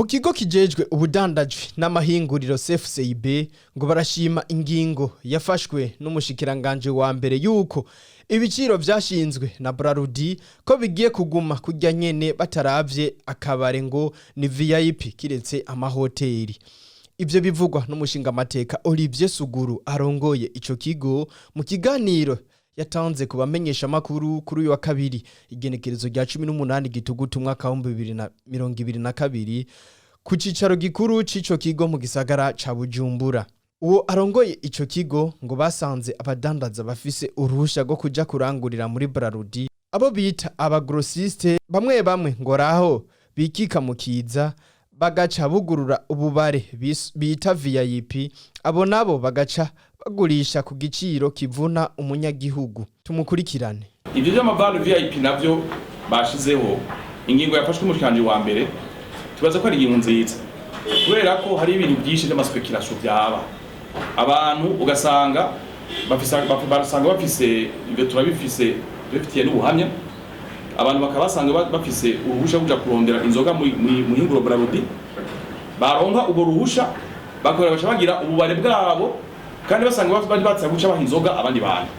Mu kigo kijejwe ubudandajwe n'amahinguriro CFCIB ngo barashima ingingo yafashwe n'umushikiranganje wa mbere yuko ibiciro vyashinzwe na Brarudi ko bigiye kuguma kujya nyene bataravye akabare ngo ni V.I.P kiretse amahoteli. Ivyo bivugwa n'umushinga mateka Olivier Suguru arongoye ico kigo mu kiganiro yatanze kubamenyesha makuru kuri uyu wa kabiri igenekerezo rya 18 gitugutu umwaka wa 2022 ku cicaro gikuru c'ico kigo mu gisagara ca Bujumbura. Uwo arongoye ico kigo ngo basanze abadandaza bafise uruhusha rwo kuja kurangurira muri Brarudi abo bita abagrossiste bamwe ngo raho bikika mukiza bagaca bugurura ububare bita V.I.P abo nabo bagaca bagurisha ku giciro kivuna umunyagihugu. Tumukurikirane. Ivyo by'amabare V.I.P navyo bashizeho ingingo yafashwe umushikanje wa mbere tubaza ko ari ingingo nziza kubera ko hari ibintu byinshi by'amaspekulation byaba abantu ugasanga bafise ibyo turabifise bifitiye n'ubuhamya abantu bakabasanga bafise uruhusha kuja kurondera inzoga mu hinguro Brarudi baronka ubwo ruhusha bakorera bagira ububare bwabo kandi basanga bari batsa guca baha inzoga abandi bantu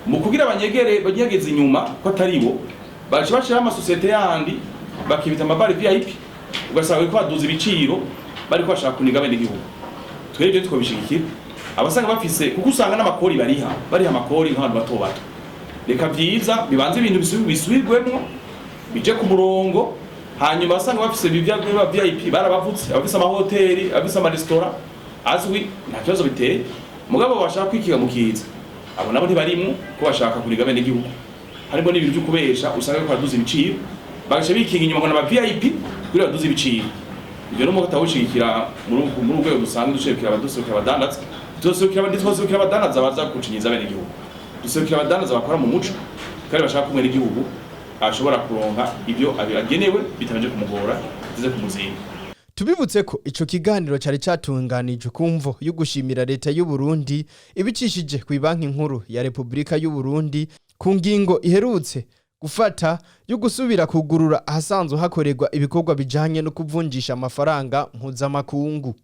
mu kugira banyegeze inyuma ko atari bo baje bashira amasosiyete yandi bakibita amabare V.I.P ugasanga ko baduza ibiciro bari ko bashaka kuniga bene igihugu. Twebwe twobishigikira abasanga bafise kuko usanga n'amakori bariha amakori nk'abantu bato bato. Reka byiza bibanze ibintu bisubirwemo bije ku murongo hanyuma basanga bafise bivya V.I.P barabavutse abafise amahoteli abafise amarestaurant azwi nta kibazo biteye mugabo bashaka kwikiga mukiza abo nabo ntibarimo ko bashaka kuniga bene igihugu harimo n'ibintu byo kubesha usanga ko baduza ibiciro bagace bikinga inyuma ngo na V.I.P kuri baduza ibiciro. Ibyo no mukata wushikira muri urwego dusanzwe dushekira abadusekira abadandaza dusekira abadandaza baza kucinyiza bene igihugu dusekira abadandaza bakora mu muco kandi bashaka kumwe n'igihugu ashobora kuronka ibyo agenewe bitameje kumugora bize kumuzinga. Tubibutse ko ico kiganiro cari catunganije kumvo yo gushimira leta y'u Burundi ibicishije ku banki nkuru ya Republika y'u Burundi ku ngingo iherutse gufata yo gusubira kugurura ahasanzwe hakorerwa ibikorwa bijanye no kuvunjisha amafaranga mpuzamakungu.